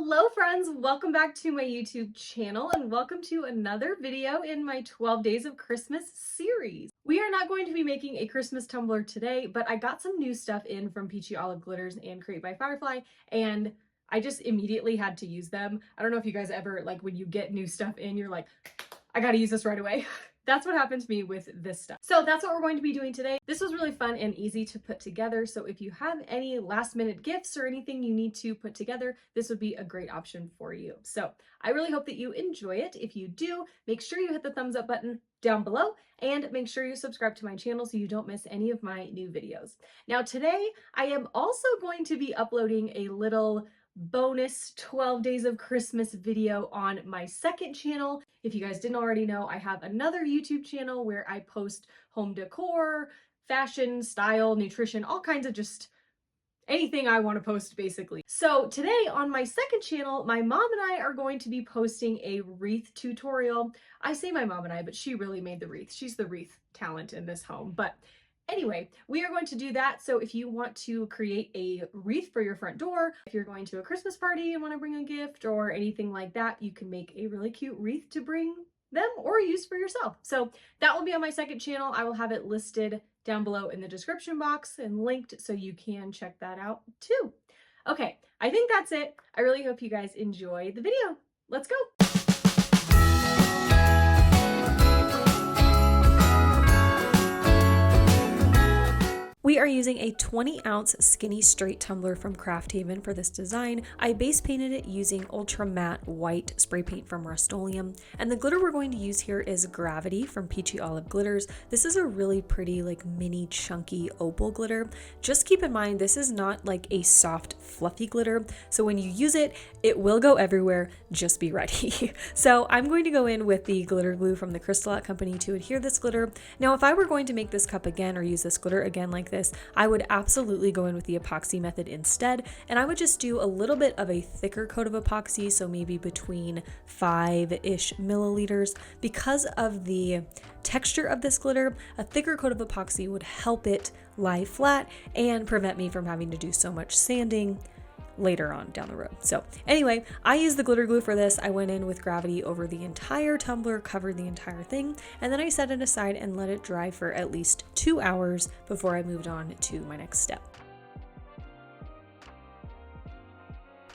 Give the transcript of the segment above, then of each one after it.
Hello friends, welcome back to my YouTube channel and welcome to another video in my 12 Days of Christmas series. We are not going to be making a Christmas tumbler today, but I got some new stuff in from Peachy Olive Glitters and Create by Firefly, and I just immediately had to use them. I don't know if you guys ever, like when you get new stuff in, you're like, I gotta use this right away. That's what happened to me with this stuff. So that's what we're going to be doing today. This was really fun and easy to put together. So if you have any last minute gifts or anything you need to put together, this would be a great option for you. So I really hope that you enjoy it. If you do, make sure you hit the thumbs up button down below and make sure you subscribe to my channel so you don't miss any of my new videos. Now today, I am also going to be uploading a little bonus 12 Days of Christmas video on my second channel. If you guys didn't already know, I have another YouTube channel where I post home decor, fashion, style, nutrition, all kinds of just anything I want to post basically. So today on my second channel, my mom and I are going to be posting a wreath tutorial. I say my mom and I, but she really made the wreath. She's the wreath talent in this home. But anyway, we are going to do that. So if you want to create a wreath for your front door, if you're going to a Christmas party and want to bring a gift or anything like that, you can make a really cute wreath to bring them or use for yourself. So that will be on my second channel. I will have it listed down below in the description box and linked so you can check that out too. Okay, I think that's it. I really hope you guys enjoy the video. Let's go. We are using a 20-ounce skinny straight tumbler from Craft Haven for this design. I base painted it using ultra matte white spray paint from Rust-Oleum, and the glitter we're going to use here is Gravity from Peachy Olive Glitters. This is a really pretty, like mini chunky opal glitter. Just keep in mind, this is not like a soft fluffy glitter, so when you use it, it will go everywhere. Just be ready. So I'm going to go in with the glitter glue from the Crystal Art Company to adhere this glitter. Now, if I were going to make this cup again or use this glitter again like this, I would absolutely go in with the epoxy method instead, and I would just do a little bit of a thicker coat of epoxy, so maybe between 5-ish milliliters. Because of the texture of this glitter, a thicker coat of epoxy would help it lie flat and prevent me from having to do so much sanding later on down the road. So anyway, I used the glitter glue for this. I went in with Gravity over the entire tumbler, covered the entire thing, and then I set it aside and let it dry for at least 2 hours before I moved on to my next step.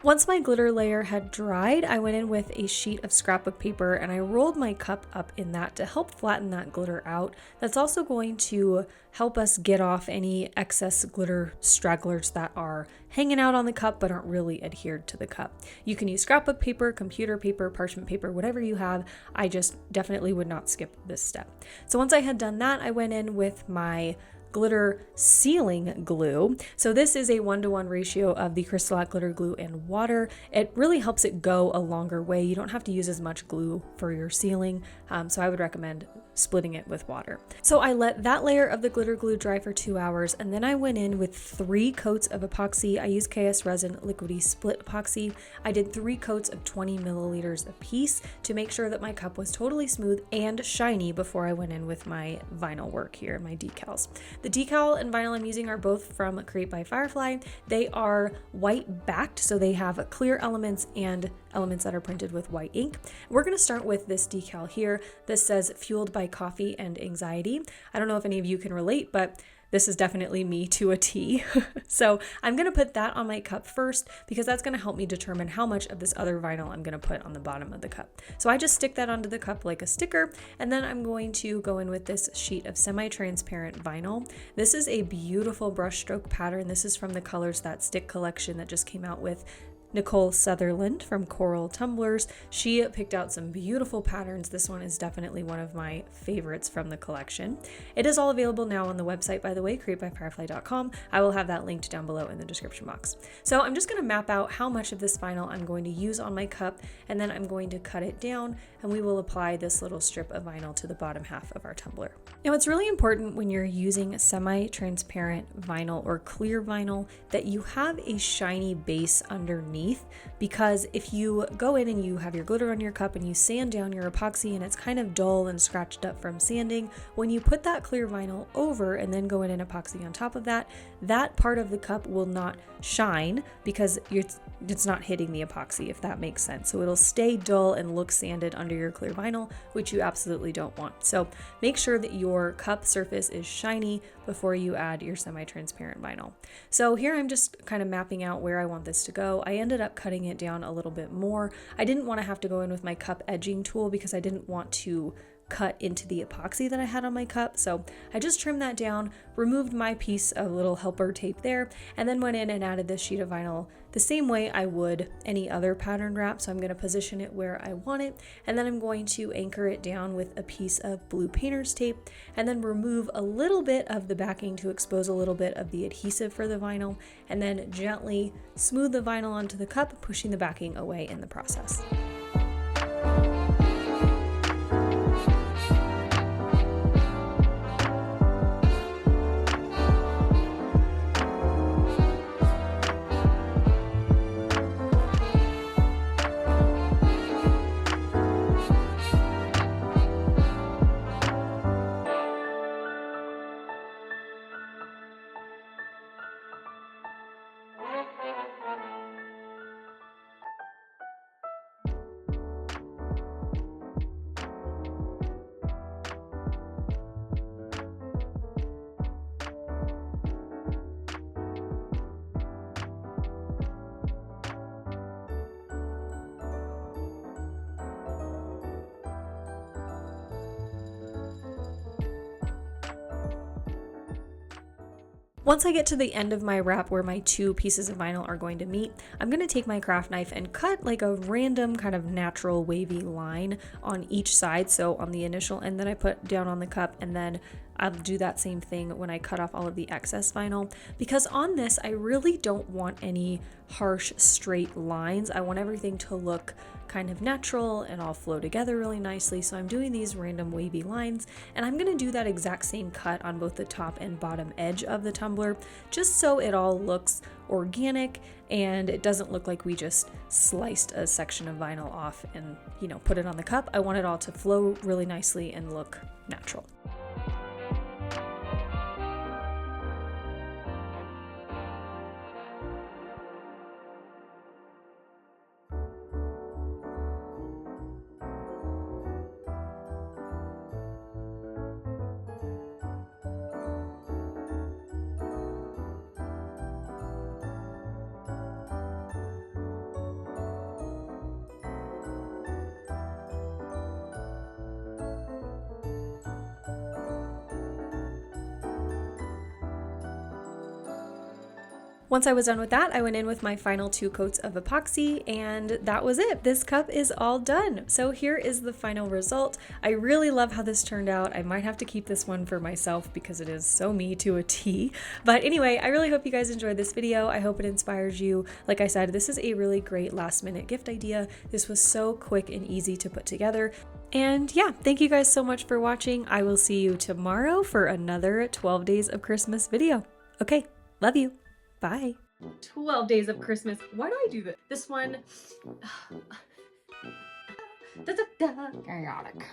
Once my glitter layer had dried, I went in with a sheet of scrapbook paper and I rolled my cup up in that to help flatten that glitter out. That's also going to help us get off any excess glitter stragglers that are hanging out on the cup but aren't really adhered to the cup. You can use scrapbook paper, computer paper, parchment paper, whatever you have. I just definitely would not skip this step. So once I had done that, I went in with my glitter sealing glue. So this is a 1-to-1 ratio of the Crystal Art glitter glue and water. It really helps it go a longer way. You don't have to use as much glue for your sealing, so I would recommend splitting it with water. So I let that layer of the glitter glue dry for 2 hours, and then I went in with 3 coats of epoxy. I used KS Resin Liquidy Split Epoxy. I did 3 coats of 20 milliliters a piece to make sure that my cup was totally smooth and shiny before I went in with my vinyl work here, my decals. The decal and vinyl I'm using are both from Create by Firefly. They are white backed, so they have clear elements and elements that are printed with white ink. We're going to start with this decal here. This says Fueled by Coffee and Anxiety. I don't know if any of you can relate, but this is definitely me to a T. So I'm going to put that on my cup first because that's going to help me determine how much of this other vinyl I'm going to put on the bottom of the cup. So I just stick that onto the cup like a sticker, and then I'm going to go in with this sheet of semi-transparent vinyl. This is a beautiful brushstroke pattern. This is from the Colors That Stick collection that just came out with Nicole Sutherland from Coral Tumblers. She picked out some beautiful patterns. This one is definitely one of my favorites from the collection. It is all available now on the website, by the way, createbyfirefly.com. I will have that linked down below in the description box. So I'm just going to map out how much of this vinyl I'm going to use on my cup, and then I'm going to cut it down, and we will apply this little strip of vinyl to the bottom half of our tumbler. Now, it's really important when you're using semi-transparent vinyl or clear vinyl that you have a shiny base underneath underneath, because if you go in and you have your glitter on your cup and you sand down your epoxy and it's kind of dull and scratched up from sanding, when you put that clear vinyl over and then go in and epoxy on top of that, that part of the cup will not shine because it's not hitting the epoxy, if that makes sense. So it'll stay dull and look sanded under your clear vinyl, which you absolutely don't want. So make sure that your cup surface is shiny before you add your semi-transparent vinyl. So here I'm just kind of mapping out where I want this to go. I ended up cutting it down a little bit more. I didn't want to have to go in with my cup edging tool because I didn't want to cut into the epoxy that I had on my cup. So I just trimmed that down, removed my piece of little helper tape there, and then went in and added this sheet of vinyl the same way I would any other pattern wrap. So I'm going to position it where I want it, and then I'm going to anchor it down with a piece of blue painter's tape, and then remove a little bit of the backing to expose a little bit of the adhesive for the vinyl, and then gently smooth the vinyl onto the cup, pushing the backing away in the process. Once I get to the end of my wrap where my two pieces of vinyl are going to meet, I'm going to take my craft knife and cut like a random kind of natural wavy line on each side. So on the initial end that I put down on the cup, and then I'll do that same thing when I cut off all of the excess vinyl, because on this I really don't want any harsh straight lines. I want everything to look kind of natural and all flow together really nicely. So I'm doing these random wavy lines, and I'm going to do that exact same cut on both the top and bottom edge of the tumbler, just so it all looks organic and it doesn't look like we just sliced a section of vinyl off and, you know, put it on the cup. I want it all to flow really nicely and look natural. Once I was done with that, I went in with my final 2 coats of epoxy, and that was it. This cup is all done. So here is the final result. I really love how this turned out. I might have to keep this one for myself because it is so me to a T. But anyway, I really hope you guys enjoyed this video. I hope it inspires you. Like I said, this is a really great last minute gift idea. This was so quick and easy to put together. And yeah, thank you guys so much for watching. I will see you tomorrow for another 12 Days of Christmas video. Okay, love you. Bye. 12 Days of Christmas. Why do I do this? This one. Chaotic.